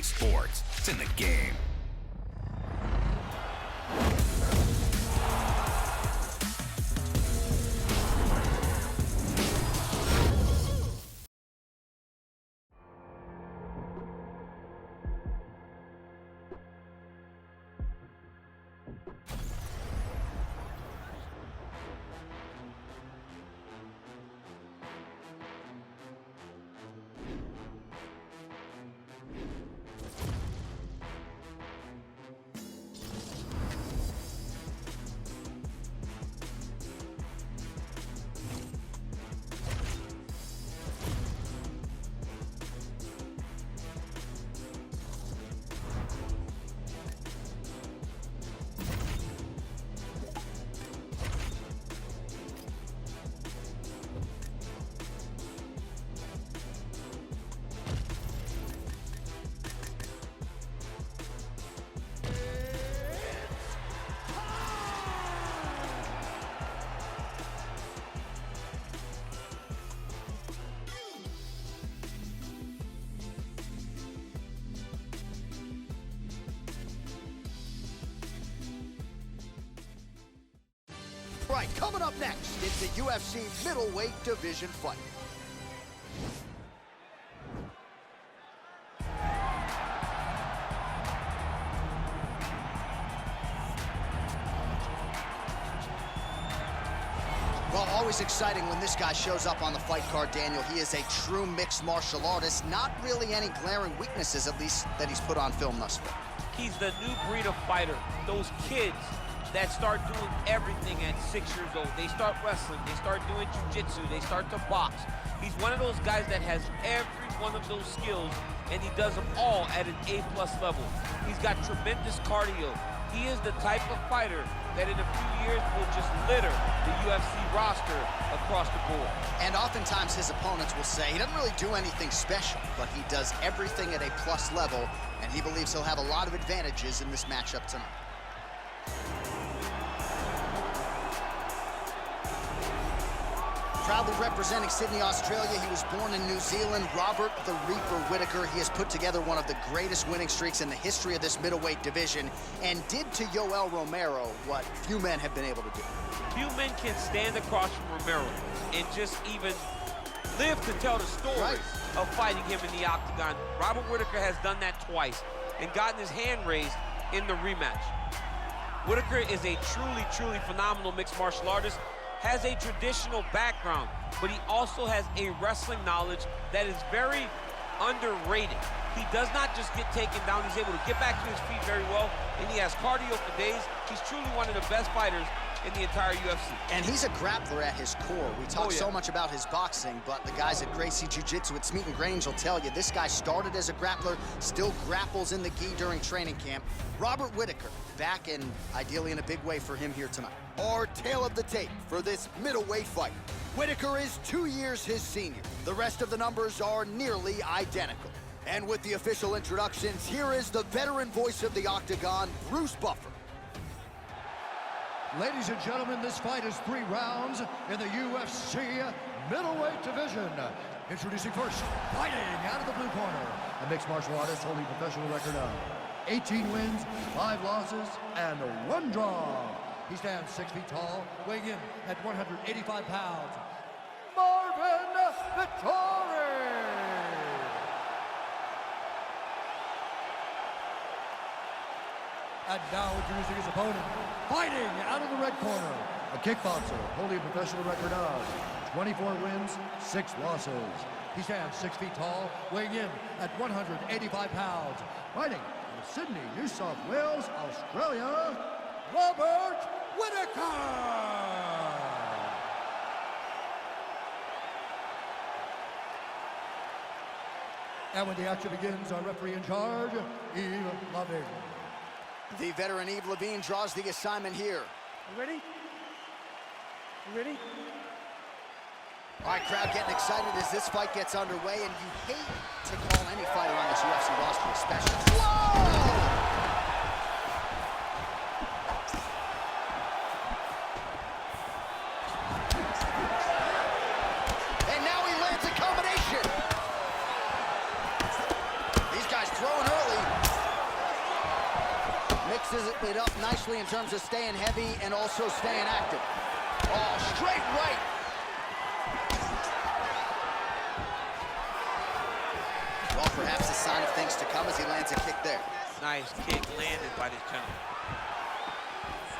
UFC sports. It's in the game. Right, coming up next, it's the UFC middleweight division fight. Well, always exciting when this guy shows up on the fight card, Daniel. He is a true mixed martial artist. Not really any glaring weaknesses, at least, that he's put on film thus far. He's the new breed of fighter. Those kids that start doing everything at 6 years old. They start wrestling, they start doing jiu-jitsu, they start to box. He's one of those guys that has every one of those skills, and he does them all at an A+ level. He's got tremendous cardio. He is the type of fighter that in a few years will just litter the UFC roster across the board. And oftentimes his opponents will say he doesn't really do anything special, but he does everything at a plus level, and he believes he'll have a lot of advantages in this matchup tonight. Proudly representing Sydney, Australia, he was born in New Zealand. Robert the Reaper Whittaker. He has put together one of the greatest winning streaks in the history of this middleweight division and did to Yoel Romero what few men have been able to do. Few men can stand across from Romero and just even live to tell the story of fighting him in the octagon. Robert Whittaker has done that twice and gotten his hand raised in the rematch. Whittaker is a truly, truly phenomenal mixed martial artist. Has a traditional background, but he also has a wrestling knowledge that is very underrated. He does not just get taken down, he's able to get back to his feet very well, and he has cardio for days. He's truly one of the best fighters in the entire UFC. And he's a grappler at his core. We talk so much about his boxing, but the guys at Gracie Jiu-Jitsu at Smeaton Grange will tell you this guy started as a grappler, still grapples in the gi during training camp. Robert Whittaker, back and ideally in a big way for him here tonight. Our tale of the tape for this middleweight fight. Whittaker is 2 years his senior. The rest of the numbers are nearly identical. And with the official introductions, here is the veteran voice of the Octagon, Bruce Buffer. Ladies and gentlemen, this fight is 3 rounds in the UFC middleweight division. Introducing first, fighting out of the blue corner, a mixed martial artist holding a professional record of 18 wins, 5 losses, and 1 draw. He stands 6 feet tall, weighing in at 185 pounds. Marvin Vettori! And now introducing his opponent, fighting out of the red corner, a kickboxer holding a professional record of 24 wins, 6 losses. He stands 6 feet tall, weighing in at 185 pounds. Fighting out of Sydney, New South Wales, Australia, Robert Whittaker! And when the action begins, our referee in charge, Eve Loving. The veteran Eve Levine draws the assignment here. You ready? You ready? All right, crowd getting excited as this fight gets underway, and you hate to call any fighter on this UFC roster a specialist. Whoa! And now he lands a combination. These guys throwing early. nicely in terms of staying heavy and also staying active. Oh, straight right. Well, perhaps a sign of things to come as he lands a kick there. Nice kick landed by this gentleman.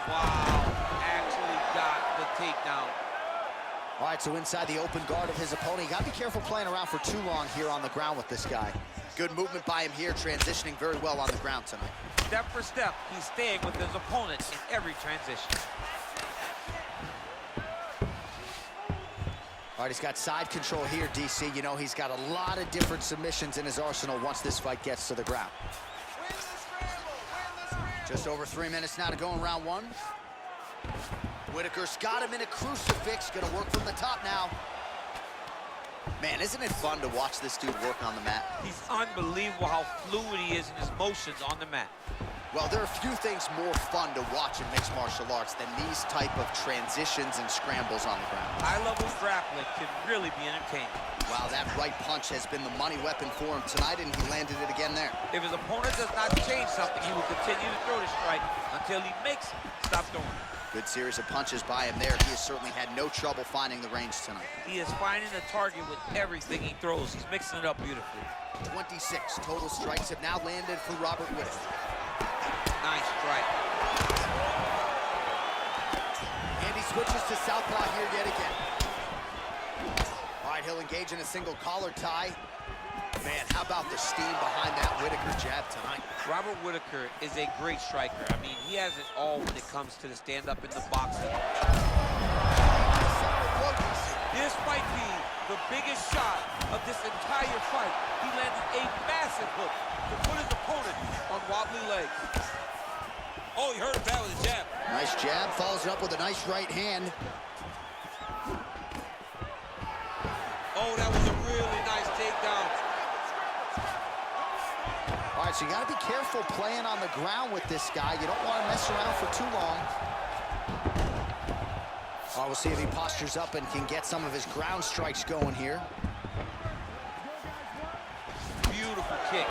Wow, actually got the takedown. All right, so inside the open guard of his opponent. You got to be careful playing around for too long here on the ground with this guy. Good movement by him here, transitioning very well on the ground tonight. Step for step, he's staying with his opponent in every transition. All right, he's got side control here, DC. You know, he's got a lot of different submissions in his arsenal once this fight gets to the ground. Just over 3 minutes now to go in round one. Whittaker's got him in a crucifix. Gonna work from the top now. Man, isn't it fun to watch this dude work on the mat? He's unbelievable how fluid he is in his motions on the mat. Well, there are a few things more fun to watch in mixed martial arts than these type of transitions and scrambles on the ground. High-level grappling can really be entertaining. Wow, that right punch has been the money weapon for him tonight, and he landed it again there. If his opponent does not change something, he will continue to throw the strike until he makes it stop throwing. Good series of punches by him there. He has certainly had no trouble finding the range tonight. He is finding the target with everything he throws. He's mixing it up beautifully. 26 total strikes have now landed for Robert Whittaker. Nice strike. And he switches to southpaw here yet again. All right, he'll engage in a single collar tie. Man, how about the steam behind that Whittaker jab tonight? Robert Whittaker is a great striker. I mean, he has it all when it comes to the stand-up in the boxing. This might be the biggest shot of this entire fight. He landed a massive hook to put his opponent on wobbly legs. Oh, he hurt him bad with a jab. Nice jab, follows it up with a nice right hand. Oh, that was a really nice takedown. All right, so you got to be careful playing on the ground with this guy. You don't want to mess around for too long. All right, we'll see if he postures up and can get some of his ground strikes going here. Beautiful kick.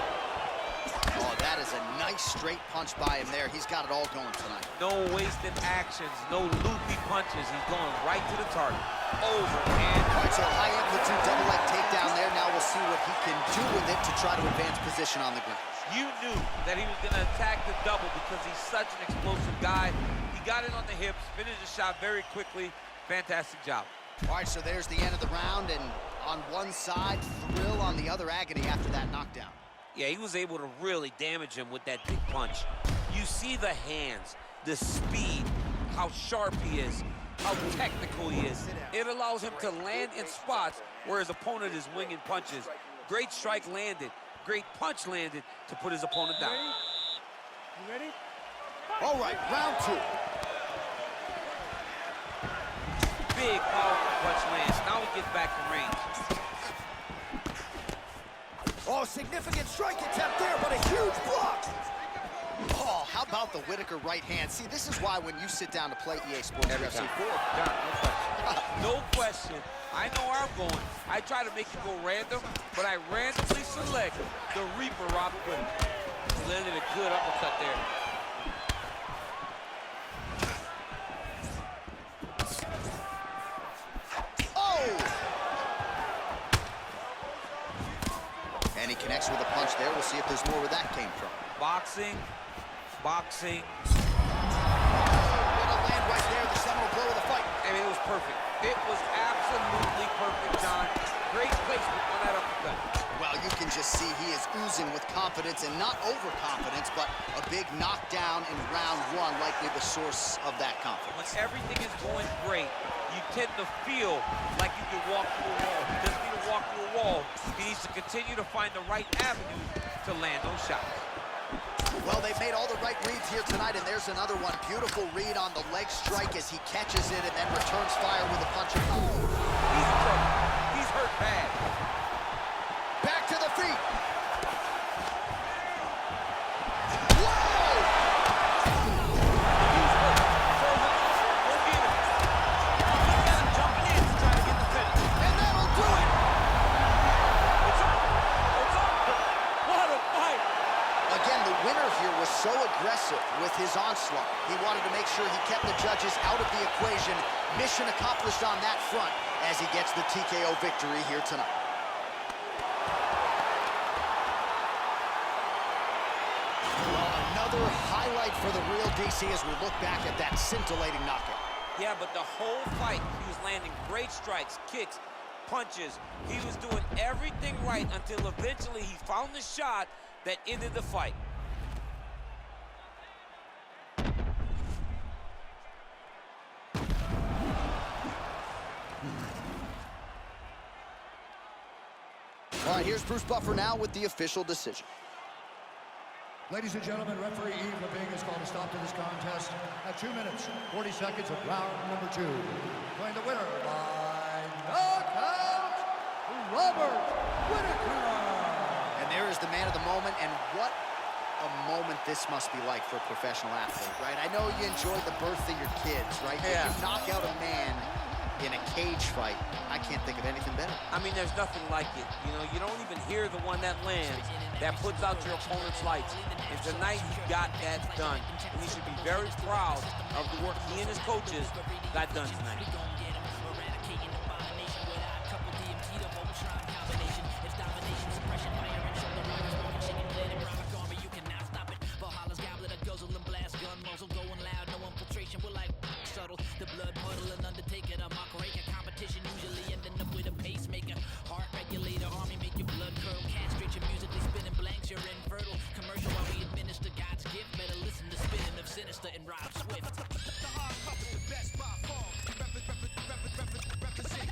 Oh, that is a nice straight punch by him there. He's got it all going tonight. No wasted actions, no loopy punches. He's going right to the target. Overhand. All right, so high amplitude double leg takedown there. Now we'll see what he can do with it to try to advance position on the ground. You knew that he was going to attack the double because he's such an explosive guy. He got it on the hips, finished the shot very quickly. Fantastic job. All right, so there's the end of the round, and on one side, thrill, on the other, agony after that knockdown. Yeah, he was able to really damage him with that big punch. You see the hands, the speed, how sharp he is, how technical he is. It allows him to land in spots where his opponent is winging punches. Great strike landed. Great punch landed to put his opponent down. You ready? All right, round two. Big, powerful punch lands. Now he gets back to range. Oh, significant strike attempt there, but a huge block. Oh, how about the Whittaker right hand? See, this is why when you sit down to play EA Sports UFC 4. John, no question. I know where I'm going. I try to make it go random, but I randomly select the Reaper, Robert Whittaker. He landed a good uppercut there. And he connects with a punch there. We'll see if there's more where that came from. Boxing. What a land right there, the seminal blow of the fight. I mean, it was perfect. It was absolutely perfect, John. Great placement on that uppercut. Well, you can just see he is oozing with confidence, and not overconfidence, but a big knockdown in round one, likely the source of that confidence. When everything is going great, you tend to feel like you can walk through a wall. He doesn't need to walk through a wall. He needs to continue to find the right avenue to land those shots. Well, they've made all the right reads here tonight, and there's another one. Beautiful read on the leg strike as he catches it and then returns fire with a punch and power. He's in trouble. He's hurt bad. Back to the feet. So aggressive with his onslaught. sure he kept the judges out of the equation. Mission accomplished on that front as he gets the TKO victory here tonight. Well, another highlight for the real DC as we look back at that scintillating knockout. Yeah, but the whole fight, he was landing great strikes, kicks, punches. He was doing everything right until eventually he found the shot that ended the fight. All right, here's Bruce Buffer now with the official decision. Ladies and gentlemen, referee Yves Leving has called a stop to this contest at 2 minutes, 40 seconds of round number 2. Playing the winner by knockout, Robert Whitthaker. And there is the man of the moment, and what a moment this must be like for a professional athlete, right? I know you enjoyed the birth of your kids, right? Yeah. But you knock out a man in a cage fight, I can't think of anything better. I mean, there's nothing like it. You know, you don't even hear the one that lands, that puts out your opponent's lights. And tonight, he got that done. And he should be very proud of the work he and his coaches got done tonight. The blood puddle and undertaker, the mock-raker competition usually ending up with a pacemaker. Heart regulator, army make your blood curl, castrate your musically spinning blanks, you're infertile. Commercial while we administer God's gift, better listen to spinning of Sinister and Rob Swift. The hard puppet, the best by far. Represent,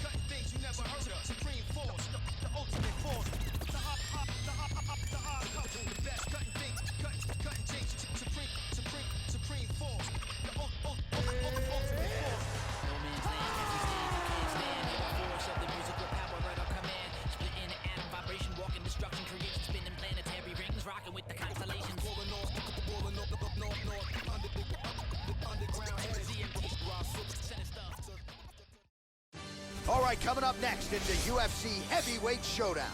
cut things you never heard of. Supreme force, the ultimate force. The hard puppet, the best cutting things, cutting things. Supreme force. All right, coming up next in the UFC Heavyweight Showdown.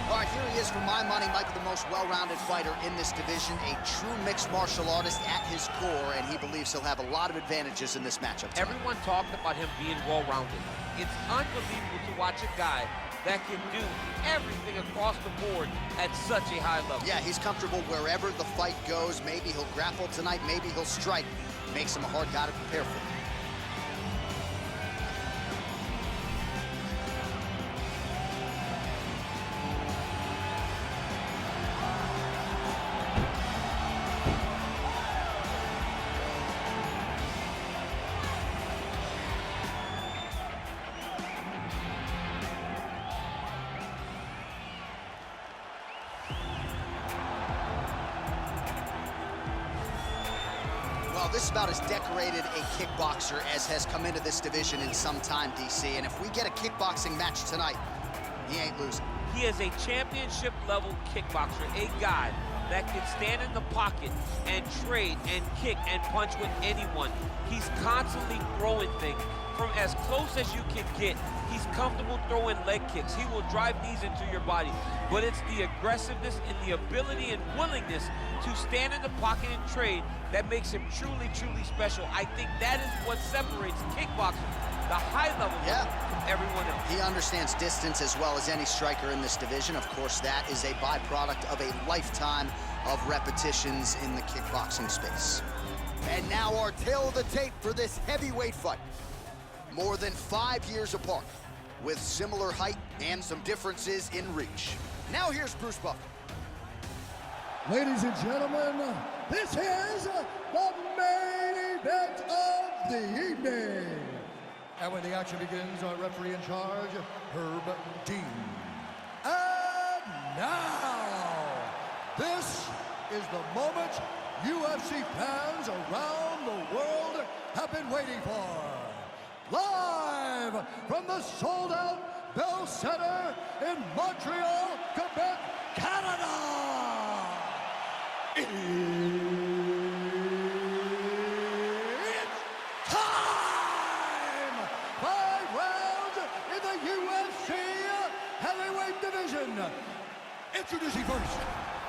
All right, here he is, for my money, might be the most well-rounded fighter in this division, a true mixed martial artist at his core, and he believes he'll have a lot of advantages in this matchup tonight. Everyone talked about him being well-rounded. It's unbelievable to watch a guy that can do everything across the board at such a high level. Yeah, he's comfortable wherever the fight goes. Maybe he'll grapple tonight, maybe he'll strike. Makes him a hard guy to prepare for. Well, this is about as decorated a kickboxer as has come into this division in some time, DC. And if we get a kickboxing match tonight, he ain't losing. He is a championship-level kickboxer, a guy that can stand in the pocket and trade and kick and punch with anyone. He's constantly throwing things from as close as you can get. He's comfortable throwing leg kicks. He will drive knees into your body. But it's the aggressiveness and the ability and willingness to stand in the pocket and trade that makes him truly, truly special. I think that is what separates kickboxing, the high level, from everyone else. He understands distance as well as any striker in this division. Of course, that is a byproduct of a lifetime of repetitions in the kickboxing space. And now our tale of the tape for this heavyweight fight. More than 5 years apart, with similar height and some differences in reach. Now here's Bruce Buffer. Ladies and gentlemen, this is the main event of the evening. And when the action begins, our referee in charge, Herb Dean. And now, this is the moment UFC fans around the world have been waiting for. Live from the sold-out Bell Center in Montreal, Quebec, Canada. It's time! Introducing first,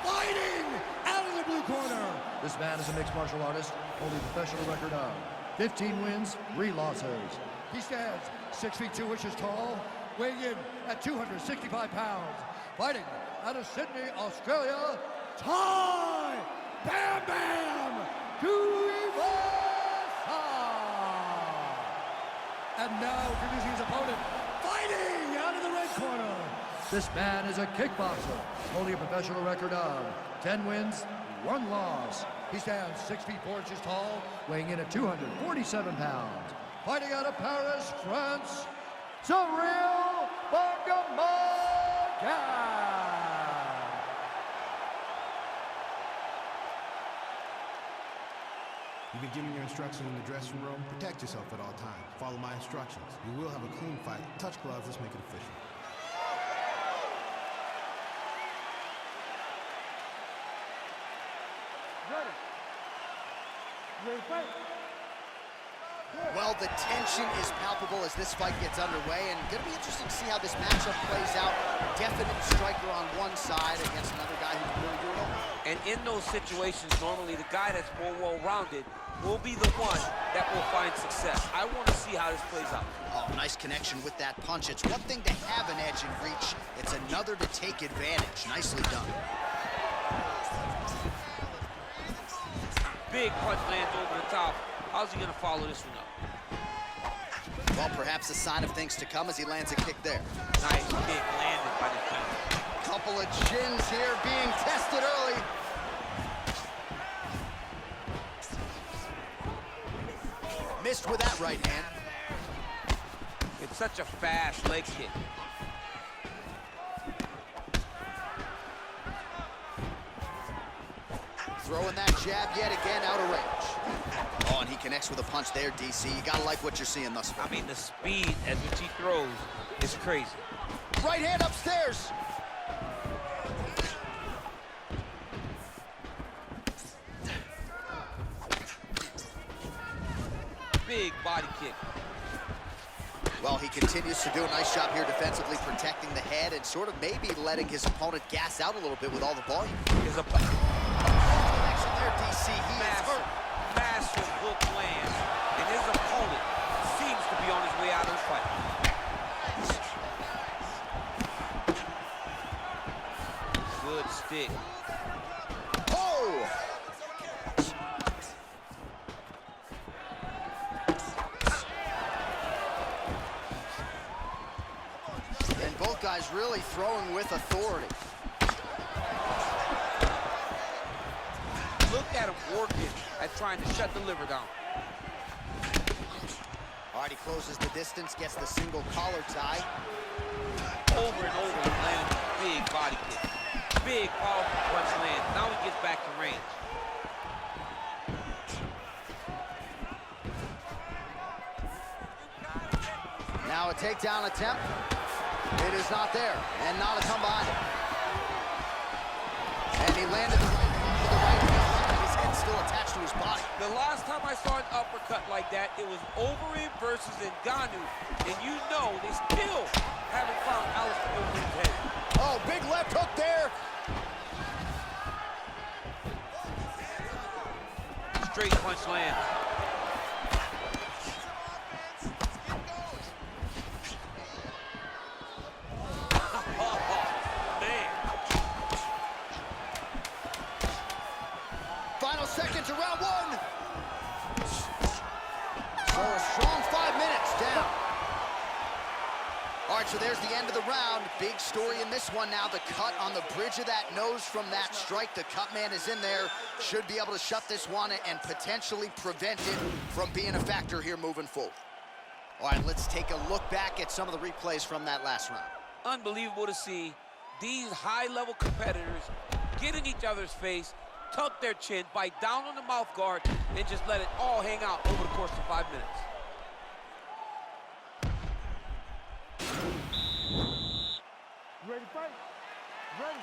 fighting out of the blue corner. This man is a mixed martial artist, holding a professional record of 15 wins, 3 losses. He stands 6 feet 2 inches tall, weighing in at 265 pounds. Fighting out of Sydney, Australia, Ty Bam Bam Tuivasa. And now introducing his opponent, fighting out of the red corner. This man is a kickboxer, holding a professional record of 10 wins, 1 loss. He stands 6 feet 4 inches tall, weighing in at 247 pounds. Fighting out of Paris, France, Cyril Bangamaka. You've been given your instructions in the dressing room. Protect yourself at all times. Follow my instructions. You will have a clean fight. Touch gloves, let's make it official. Ready. Ready to fight. Well, the tension is palpable as this fight gets underway, and going to be interesting to see how this matchup plays out. Definite striker on one side against another guy who's really doing it. And in those situations, normally the guy that's more well-rounded will be the one that will find success. I want to see how this plays out. Oh, nice connection with that punch. It's one thing to have an edge and reach. It's another to take advantage. Nicely done. Big punch lands over the top. How's he gonna follow this one up? Well, perhaps a sign of things to come as he lands a kick there. Nice kick landed by the team. Couple of chins here being tested early. Missed with that right hand. It's such a fast leg kick. Throwing that jab yet again out of range. Oh, and he connects with a punch there, DC. You gotta like what you're seeing thus far. I mean, the speed at which he throws is crazy. Right hand upstairs. Big body kick. Well, he continues to do a nice job here defensively, protecting the head and sort of maybe letting his opponent gas out a little bit with all the volume. His Connection there, DC. He is hurt. massive hook lands, and his opponent seems to be on his way out of the fight. Good stick. Oh! And both guys really throwing with authority. Look at him working at trying to shut the liver down. All right, he closes the distance, gets the single collar tie. Over and over, landing a big body kick. Big, powerful punch land. Now he gets back to range. Now a takedown attempt. It is not there, and not a come behind it. And he landed the right hand with the right hand. His head still attached to his body. The last time I saw an uppercut like that, it was Overeem versus Gane, and you know they still haven't found Alistair Overeem's head. Oh, big left hook there. Straight punch lands. Final seconds of round one. So a strong 5 minutes down. All right, so there's the end of the round. Big story in this one now. The cut on the bridge of that nose from that strike. The cut man is in there. Should be able to shut this one and potentially prevent it from being a factor here moving forward. All right, let's take a look back at some of the replays from that last round. Unbelievable to see these high-level competitors get in each other's face, tuck their chin, bite down on the mouth guard, and just let it all hang out over the course of 5 minutes. Ready to fight? Ready.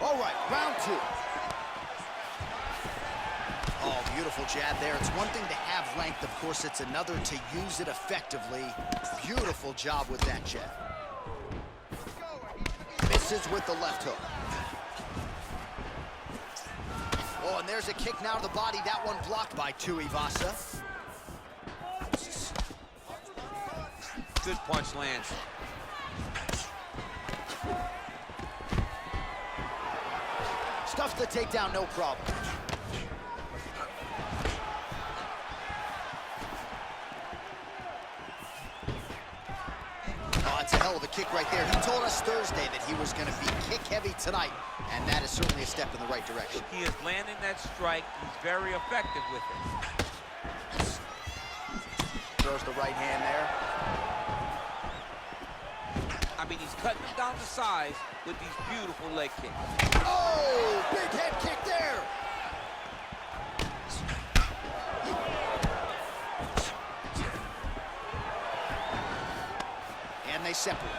All right, round two. Oh, beautiful jab there. It's one thing to have length, of course, it's another to use it effectively. Beautiful job with that jab. Misses with the left hook. Oh, and there's a kick now to the body. That one blocked by Tuivasa. Good punch lands. Stuffs the takedown, no problem. Oh, that's a hell of a kick right there. He told us Thursday that he was going to be kick-heavy tonight, and that is certainly a step in the right direction. He is landing that strike. He's very effective with it. Throws the right hand there. I mean, he's cutting them down to size with these beautiful leg kicks. Oh, big head kick there. And they separate.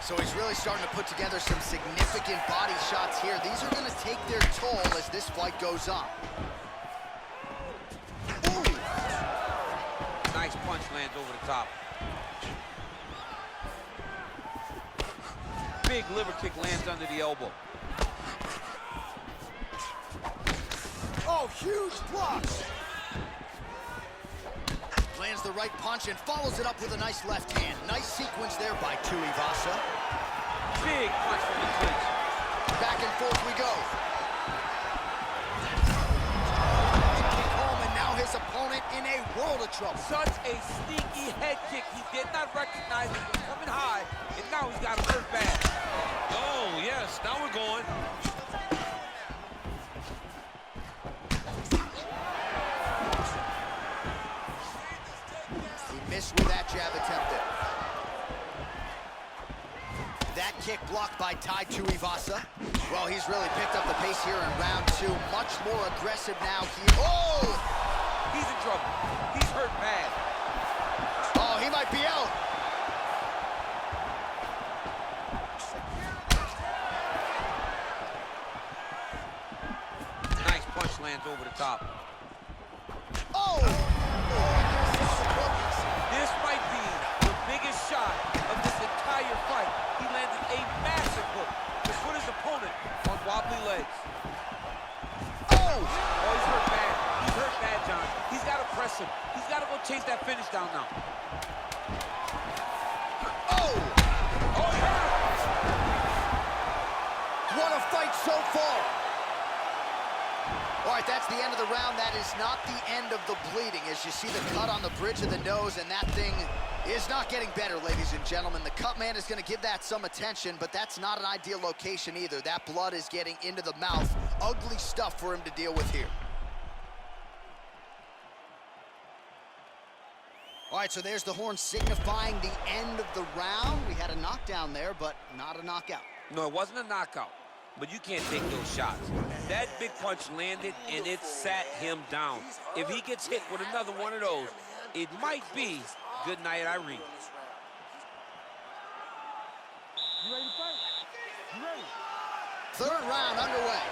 So he's really starting to put together some significant body shots here. These are going to take their toll as this fight goes on. Ooh. Nice punch lands over the top. Big liver kick lands under the elbow. Oh, huge block. Lands the right punch and follows it up with a nice left hand. Nice sequence there by Tuivasa. Big punch from the clinch. Back and forth we go. Kick home, and now his opponent in a world of trouble. Such a sneaky head kick. He did not recognize it was coming high, and now he's got him hurt bad. Oh, yes, now we're going. He missed with that jab attempt there. That kick blocked by Tuivasa. Well, he's really picked up the pace here in round two. Much more aggressive now here. Oh! He's in trouble. He's hurt bad. Oh, he might be out. Nice punch lands over the top. Oh! This might be the biggest shot of this entire fight. He landed a massive hook to put his opponent on wobbly legs. Oh! Oh, he's hurt bad. He's hurt bad, John. He's got to press him. He's got to go chase that finish down now. Oh! Oh, he hurt him. What a fight so far. All right, that's the end of the round. That is not the end of the bleeding. As you see the cut on the bridge of the nose, and that thing is not getting better, ladies and gentlemen. The cut man is going to give that some attention, but that's not an ideal location either. That blood is getting into the mouth. Ugly stuff for him to deal with here. All right, so there's the horn signifying the end of the round. We had a knockdown there, but not a knockout. No, it wasn't a knockout, but you can't take those shots. That big punch landed, and it sat him down. If he gets hit with another one of those, it might be good night, Irene. You ready to fight? You ready? Third round underway.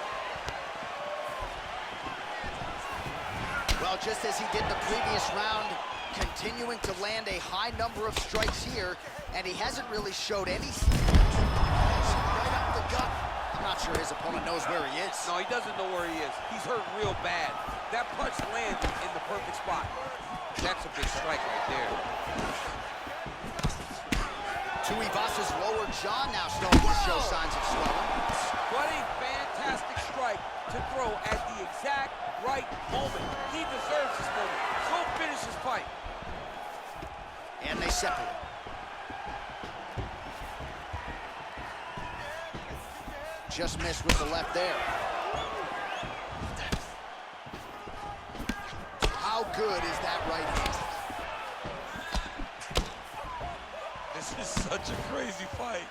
Well, just as he did the previous round, continuing to land a high number of strikes here, and he hasn't really showed any right up the gut. I'm not sure his opponent knows where he is. No, he doesn't know where he is. He's hurt real bad. That punch landed in the perfect spot. That's a big strike right there. Tuivasa's lower jaw now starting to show signs of swelling. What a fantastic strike to throw at the exact right moment. He deserves this moment. Go finish his fight. And they separate. Just missed with the left there. How good is that right hand? This is such a crazy fight.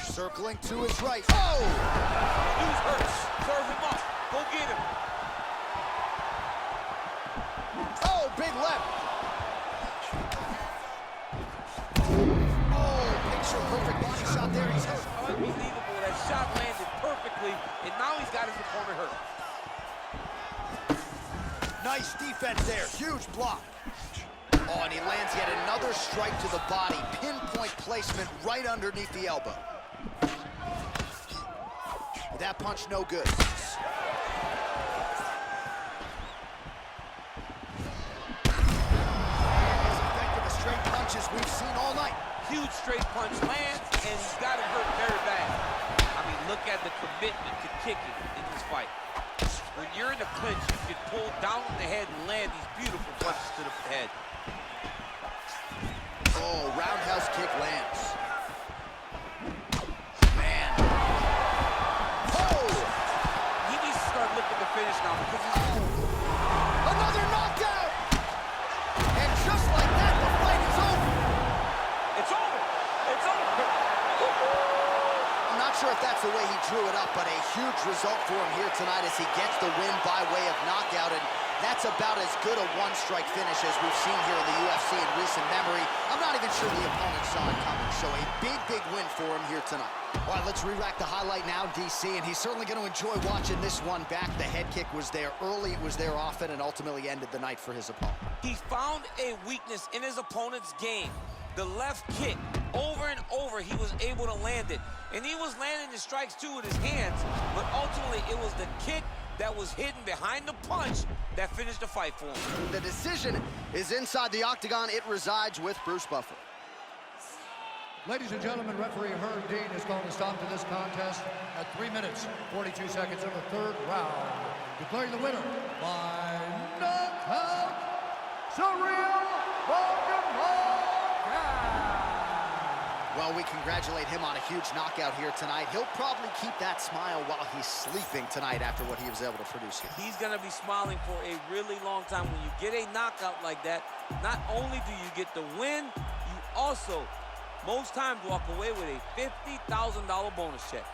Circling to his right. Oh! Dude's hurt. Serve him up. Go get him. Oh, big left. Perfect body shot there, he's hurt. Unbelievable, that shot landed perfectly, and now he's got his opponent hurt. Nice defense there, huge block. Oh, and he lands yet another strike to the body. Pinpoint placement right underneath the elbow. That punch no good. As effective as straight punches we've seen all night. Huge straight punch lands, and he's got him hurt very bad. I mean, look at the commitment to kicking in this fight. When you're in the clinch, you can pull down on the head and land these beautiful punches to the head. Oh, roundhouse kick lands. Man. Oh! He needs to start looking to finish now because he's... Another knockout! And just like that, the fight is over. It's over. It's over. I'm not sure if that's the way he drew it up, but a huge result for him here tonight as he gets the win by way of knockout. And that's about as good a one-strike finish as we've seen here in the UFC in recent memory. I'm not even sure the opponent saw it coming, so a big, big win for him here tonight. All right, let's re-rack the highlight now, DC, and he's certainly going to enjoy watching this one back. The head kick was there early, it was there often, and ultimately ended the night for his opponent. He found a weakness in his opponent's game. The left kick, over and over, he was able to land it. And he was landing the strikes, too, with his hands, but ultimately it was the kick that was hidden behind the punch that finished the fight for him. The decision is inside the octagon. It resides with Bruce Buffer. Ladies and gentlemen, referee Herb Dean is going to stop to this contest at 3 minutes, 42 seconds of the third round, declaring the winner by knockout, Surreal Gane. Well, we congratulate him on a huge knockout here tonight. He'll probably keep that smile while he's sleeping tonight after what he was able to produce here. He's going to be smiling for a really long time. When you get a knockout like that, not only do you get the win, you also, most times, walk away with a $50,000 bonus check.